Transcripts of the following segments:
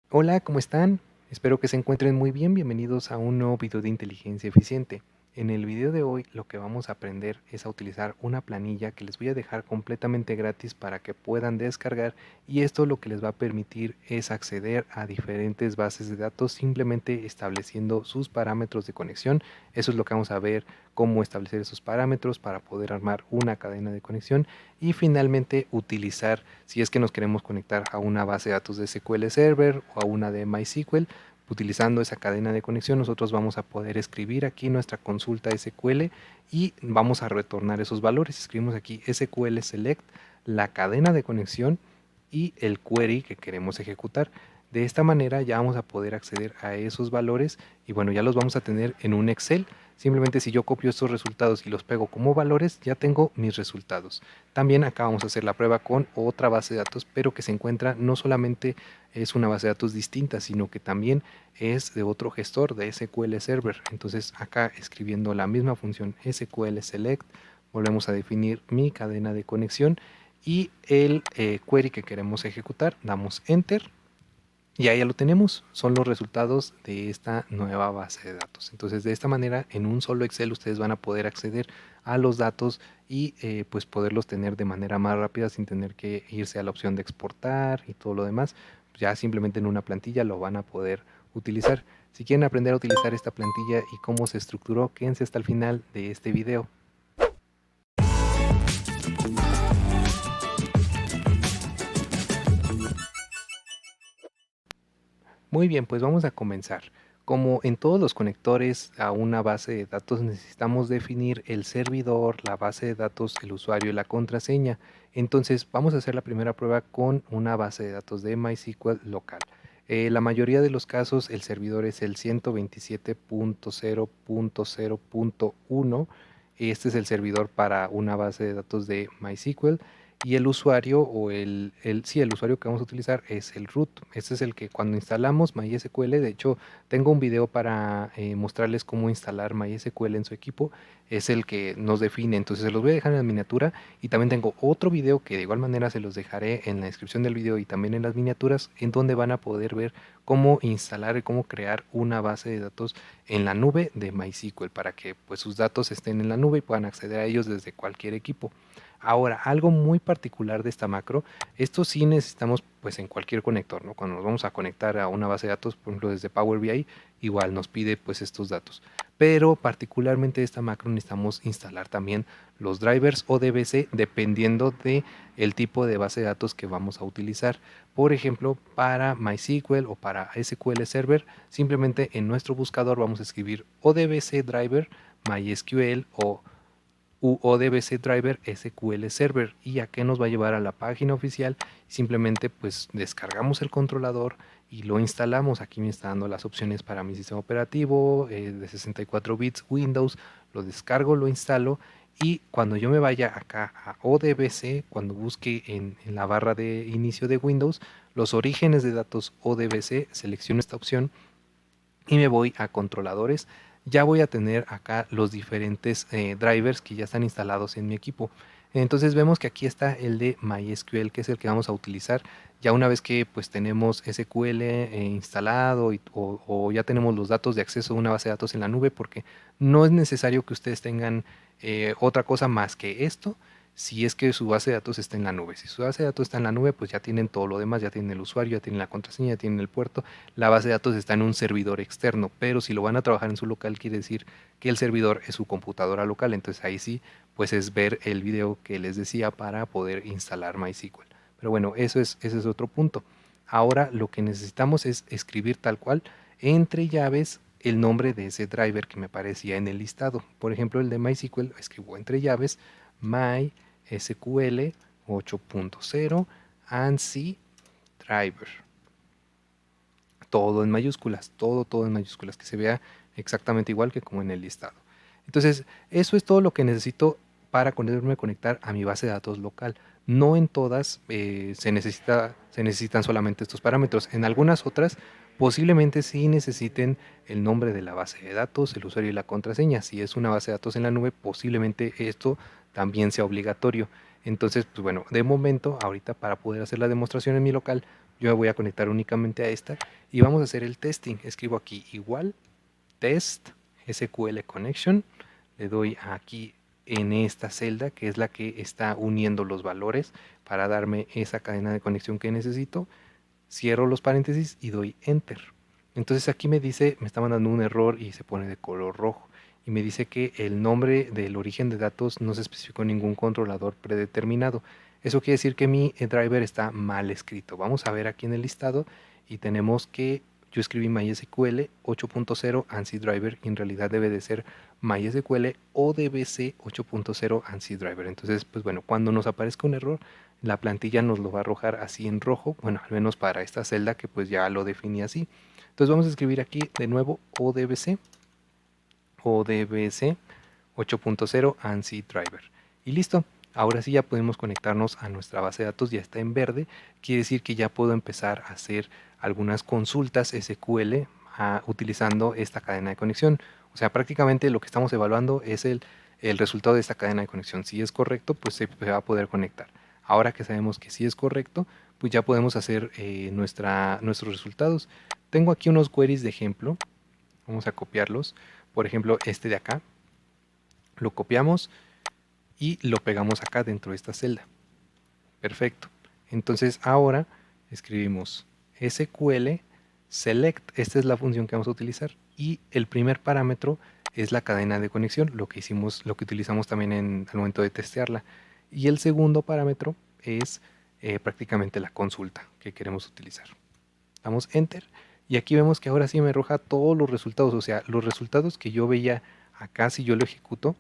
Hola, ¿cómo están? Espero que se encuentren muy bien. Bienvenidos a un nuevo video de inteligencia eficiente. En el video de hoy lo que vamos a aprender es a utilizar una planilla que les voy a dejar completamente gratis para que puedan descargar, y esto lo que les va a permitir es acceder a diferentes bases de datos simplemente estableciendo sus parámetros de conexión. Eso es lo que vamos a ver, cómo establecer esos parámetros para poder armar una cadena de conexión y finalmente utilizar, si es que nos queremos conectar a una base de datos de SQL Server o a una de MySQL. Utilizando esa cadena de conexión, nosotros vamos a poder escribir aquí nuestra consulta SQL y vamos a retornar esos valores. Escribimos aquí SQL Select, la cadena de conexión y el query que queremos ejecutar. De esta manera ya vamos a poder acceder a esos valores y bueno, ya los vamos a tener en un Excel. Simplemente si yo copio estos resultados y los pego como valores, ya tengo mis resultados. También acá vamos a hacer la prueba con otra base de datos, pero que se encuentra, no solamente es una base de datos distinta, sino que también es de otro gestor de SQL Server. Entonces acá escribiendo la misma función SQL Select, volvemos a definir mi cadena de conexión y el query que queremos ejecutar, damos Enter. Y ahí ya lo tenemos, son los resultados de esta nueva base de datos. Entonces de esta manera en un solo Excel ustedes van a poder acceder a los datos y pues poderlos tener de manera más rápida sin tener que irse a la opción de exportar y todo lo demás. Ya simplemente en una plantilla lo van a poder utilizar. Si quieren aprender a utilizar esta plantilla y cómo se estructuró, quédense hasta el final de este video. Muy bien, pues vamos a comenzar. Como en todos los conectores a una base de datos necesitamos definir el servidor, la base de datos, el usuario y la contraseña. Entonces vamos a hacer la primera prueba con una base de datos de MySQL local. La mayoría de los casos el servidor es el 127.0.0.1. Este es el servidor para una base de datos de MySQL. Y el usuario o sí, el usuario que vamos a utilizar es el root. Este es el que cuando instalamos MySQL, de hecho tengo un video para mostrarles cómo instalar MySQL en su equipo, es el que nos define. Entonces se los voy a dejar en la miniatura y también tengo otro video que de igual manera se los dejaré en la descripción del video y también en las miniaturas, en donde van a poder ver cómo instalar y cómo crear una base de datos en la nube de MySQL para que pues sus datos estén en la nube y puedan acceder a ellos desde cualquier equipo. Ahora, algo muy particular de esta macro, esto sí necesitamos pues en cualquier conector, ¿no? Cuando nos vamos a conectar a una base de datos, por ejemplo desde Power BI, igual nos pide pues estos datos. Pero particularmente de esta macro necesitamos instalar también los drivers o DBC dependiendo de el tipo de base de datos que vamos a utilizar. Por ejemplo, para MySQL o para SQL Server, simplemente en nuestro buscador vamos a escribir ODBC driver MySQL o UODBC Driver SQL Server. ¿Y a qué nos va a llevar? A la página oficial. Simplemente pues descargamos el controlador y lo instalamos. Aquí me está dando las opciones para mi sistema operativo de 64 bits Windows. Lo descargo, lo instalo y cuando yo me vaya acá a ODBC, cuando busque en la barra de inicio de Windows los orígenes de datos ODBC, selecciono esta opción y me voy a controladores. Ya voy a tener acá los diferentes drivers que ya están instalados en mi equipo. Entonces vemos que aquí está el de MySQL, que es el que vamos a utilizar ya una vez que pues tenemos SQL instalado o ya tenemos los datos de acceso a una base de datos en la nube, porque no es necesario que ustedes tengan otra cosa más que esto si es que su base de datos está en la nube. Si su base de datos está en la nube, pues ya tienen todo lo demás, ya tienen el usuario, ya tienen la contraseña, ya tienen el puerto. La base de datos está en un servidor externo, pero si lo van a trabajar en su local, quiere decir que el servidor es su computadora local. Entonces ahí sí, pues es ver el video que les decía para poder instalar MySQL. Pero bueno, ese es otro punto. Ahora lo que necesitamos es escribir tal cual entre llaves el nombre de ese driver que me aparecía en el listado. Por ejemplo, el de MySQL escribo entre llaves MySQL 8.0 ANSI driver. Todo en mayúsculas, todo en mayúsculas, que se vea exactamente igual que como en el listado. Entonces, eso es todo lo que necesito para poderme conectar a mi base de datos local. No en todas se necesitan solamente estos parámetros. En algunas otras posiblemente sí necesiten el nombre de la base de datos, el usuario y la contraseña. Si es una base de datos en la nube, posiblemente esto también sea obligatorio. Entonces, pues bueno, de momento, ahorita para poder hacer la demostración en mi local, Yo me voy a conectar únicamente a esta y vamos a hacer el testing. Escribo aquí igual test SQL connection, le doy aquí en esta celda que es la que está uniendo los valores para darme esa cadena de conexión que necesito, cierro los paréntesis y doy enter. Entonces aquí me dice, me está mandando un error y se pone de color rojo y me dice que el nombre del origen de datos no se especificó ningún controlador predeterminado. Eso quiere decir que mi driver está mal escrito. Vamos a ver aquí en el listado y tenemos que yo escribí MySQL 8.0 ANSI Driver y en realidad debe de ser MySQL ODBC 8.0 ANSI Driver. Entonces, pues bueno, cuando nos aparezca un error, la plantilla nos lo va a arrojar así en rojo, bueno, al menos para esta celda que pues ya lo definí así. Entonces vamos a escribir aquí de nuevo ODBC 8.0 ANSI Driver. Y listo. Ahora sí ya podemos conectarnos a nuestra base de datos, ya está en verde, quiere decir que ya puedo empezar a hacer algunas consultas SQL utilizando esta cadena de conexión. O sea, prácticamente lo que estamos evaluando es el resultado de esta cadena de conexión. Si es correcto, pues se va a poder conectar. Ahora que sabemos que sí es correcto, pues ya podemos hacer nuestros resultados. Tengo aquí unos queries de ejemplo, vamos a copiarlos. Por ejemplo, este de acá, lo copiamos y lo pegamos acá dentro de esta celda. Perfecto. Entonces ahora escribimos SQL select, esta es la función que vamos a utilizar y el primer parámetro es la cadena de conexión, lo que hicimos, lo que utilizamos también al momento de testearla. Y el segundo parámetro es prácticamente la consulta que queremos utilizar. Damos enter y aquí vemos que ahora sí me arroja todos los resultados, o sea, los resultados que yo veía acá si yo lo ejecuto.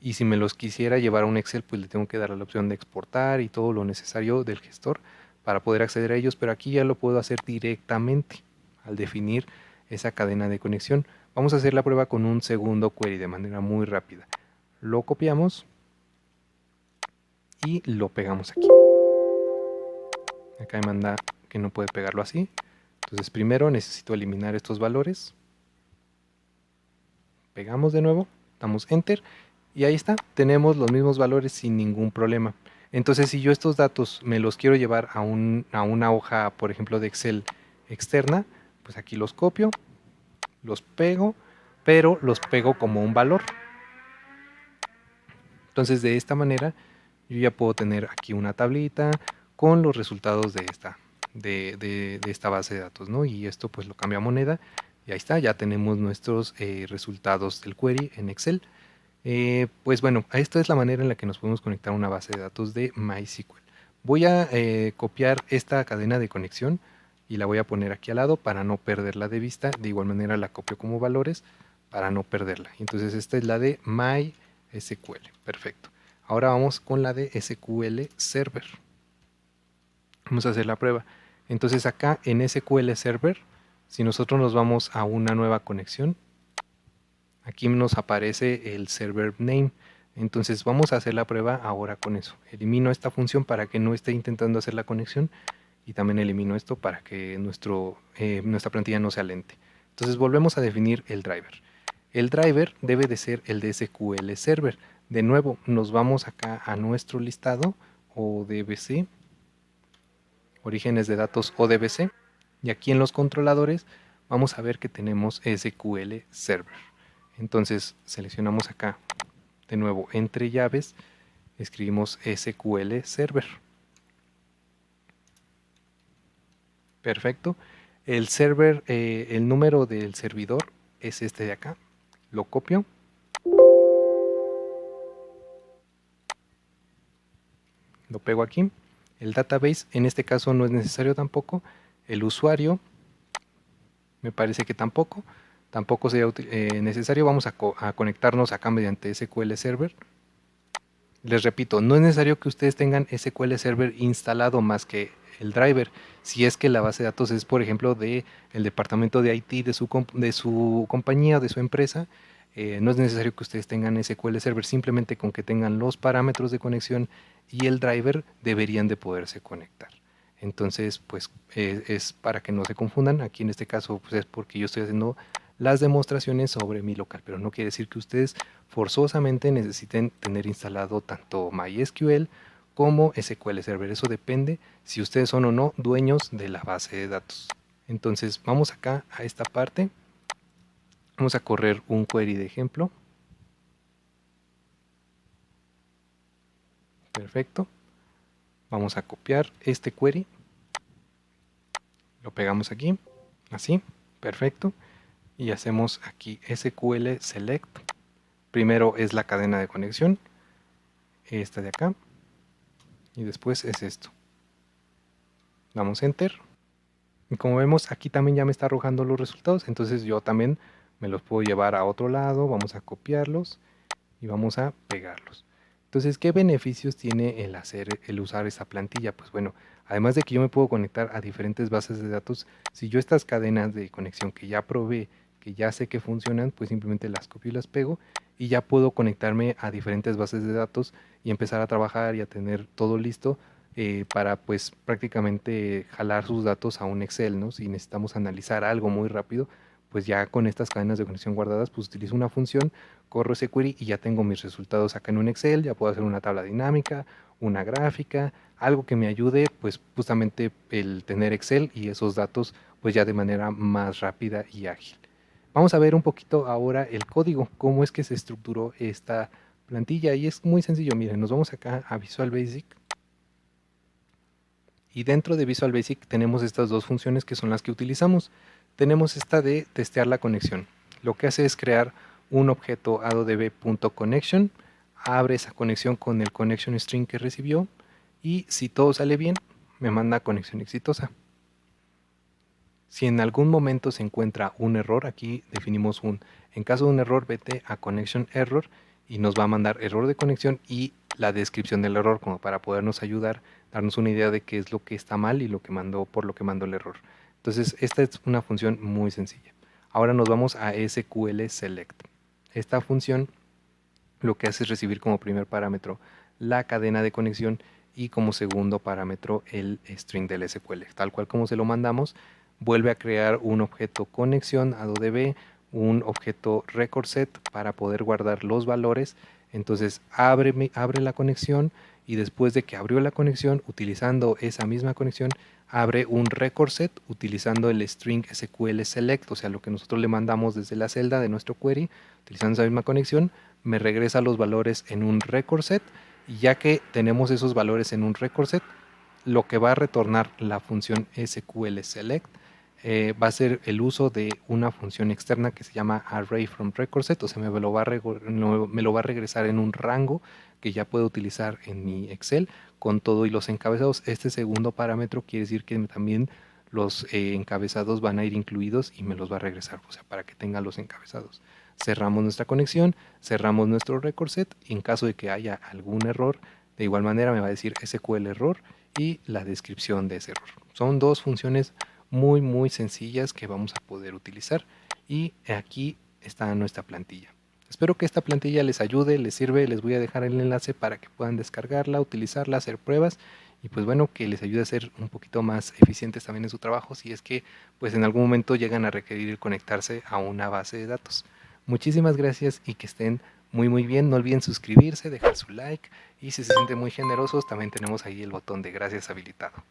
Y si me los quisiera llevar a un Excel, pues le tengo que dar la opción de exportar y todo lo necesario del gestor para poder acceder a ellos, pero aquí ya lo puedo hacer directamente al definir esa cadena de conexión. Vamos a hacer la prueba con un segundo query de manera muy rápida. Lo copiamos y lo pegamos aquí. Acá me manda que no puede pegarlo así. Entonces primero necesito eliminar estos valores. Pegamos de nuevo, damos enter y ahí está, tenemos los mismos valores sin ningún problema. Entonces si yo estos datos me los quiero llevar a una hoja, por ejemplo, de Excel externa, pues aquí los copio, los pego, pero los pego como un valor. Entonces de esta manera yo ya puedo tener aquí una tablita con los resultados de esta base de datos, ¿no? Y esto pues lo cambio a moneda y ahí está, ya tenemos nuestros resultados del query en Excel. Pues bueno, esta es la manera en la que nos podemos conectar a una base de datos de MySQL. Voy a copiar esta cadena de conexión y la voy a poner aquí al lado para no perderla de vista. De igual manera la copio como valores para no perderla. Entonces esta es la de MySQL. Perfecto. Ahora vamos con la de SQL Server. Vamos a hacer la prueba. Entonces acá en SQL Server, si nosotros nos vamos a una nueva conexión, aquí nos aparece el server name. Entonces vamos a hacer la prueba ahora con eso. Elimino esta función para que no esté intentando hacer la conexión y también elimino esto para que nuestra plantilla no sea lente. Entonces volvemos a definir el driver. El driver debe de ser el de SQL Server. De nuevo nos vamos acá a nuestro listado ODBC, orígenes de datos ODBC, y aquí en los controladores vamos a ver que tenemos SQL Server. Entonces seleccionamos acá de nuevo entre llaves, escribimos SQL Server. Perfecto. El server, el número del servidor es este de acá. Lo copio. Lo pego aquí. El database en este caso no es necesario tampoco. El usuario me parece que tampoco sería necesario. Vamos a conectarnos acá mediante SQL Server. Les repito, no es necesario que ustedes tengan SQL Server instalado más que el driver. Si es que la base de datos es, por ejemplo, del departamento de IT de su compañía, de su empresa, no es necesario que ustedes tengan SQL Server. Simplemente con que tengan los parámetros de conexión y el driver deberían de poderse conectar. Entonces, pues es para que no se confundan. Aquí en este caso pues, es porque yo estoy haciendo las demostraciones sobre mi local, pero no quiere decir que ustedes forzosamente necesiten tener instalado tanto MySQL como SQL Server. Eso depende si ustedes son o no dueños de la base de datos. Entonces vamos acá a esta parte. Vamos a correr un query de ejemplo. Perfecto. Vamos a copiar este query. Lo pegamos aquí. Así. Perfecto. Y hacemos aquí SQL Select. Primero es la cadena de conexión. Esta de acá. Y después es esto. Damos Enter. Y como vemos, aquí también ya me está arrojando los resultados. Entonces yo también me los puedo llevar a otro lado. Vamos a copiarlos y vamos a pegarlos. Entonces, ¿qué beneficios tiene el usar esta plantilla? Pues bueno, además de que yo me puedo conectar a diferentes bases de datos, si yo estas cadenas de conexión que ya probé, que ya sé que funcionan, pues simplemente las copio y las pego y ya puedo conectarme a diferentes bases de datos y empezar a trabajar y a tener todo listo para pues prácticamente jalar sus datos a un Excel, ¿no? Si necesitamos analizar algo muy rápido, pues ya con estas cadenas de conexión guardadas, pues utilizo una función, corro ese query y ya tengo mis resultados acá en un Excel, ya puedo hacer una tabla dinámica, una gráfica, algo que me ayude, pues justamente el tener Excel y esos datos, pues ya de manera más rápida y ágil. Vamos a ver un poquito ahora el código, cómo es que se estructuró esta plantilla y es muy sencillo. Miren, nos vamos acá a Visual Basic y dentro de Visual Basic tenemos estas dos funciones que son las que utilizamos. Tenemos esta de testear la conexión. Lo que hace es crear un objeto addb.connection, abre esa conexión con el connection string que recibió y si todo sale bien, me manda conexión exitosa. Si en algún momento se encuentra un error, aquí definimos en caso de un error, vete a connection error y nos va a mandar error de conexión y la descripción del error como para podernos ayudar, darnos una idea de qué es lo que está mal y por lo que mandó el error. Entonces esta es una función muy sencilla. Ahora nos vamos a SQL Select. Esta función lo que hace es recibir como primer parámetro la cadena de conexión y como segundo parámetro el string del SQL. Tal cual como se lo mandamos, vuelve a crear un objeto conexión ADB, un objeto record set para poder guardar los valores. Entonces abre la conexión y después de que abrió la conexión, utilizando esa misma conexión, abre un record set utilizando el string SQL select, o sea, lo que nosotros le mandamos desde la celda de nuestro query, utilizando esa misma conexión, me regresa los valores en un record set y ya que tenemos esos valores en un record set, lo que va a retornar la función SQL select va a ser el uso de una función externa que se llama array from record set, o sea, me lo va a regresar en un rango que ya puedo utilizar en mi Excel con todo y los encabezados. Este segundo parámetro quiere decir que también los encabezados van a ir incluidos y me los va a regresar, o sea, para que tenga los encabezados. Cerramos nuestra conexión, cerramos nuestro record set y en caso de que haya algún error, de igual manera me va a decir SQL error y la descripción de ese error. Son dos funciones muy sencillas que vamos a poder utilizar y aquí está nuestra plantilla. Espero que esta plantilla les ayude, les sirve, les voy a dejar el enlace para que puedan descargarla, utilizarla, hacer pruebas y pues bueno, que les ayude a ser un poquito más eficientes también en su trabajo si es que pues en algún momento llegan a requerir conectarse a una base de datos. Muchísimas gracias y que estén muy bien. No olviden suscribirse, dejar su like y si se sienten muy generosos también tenemos ahí el botón de gracias habilitado.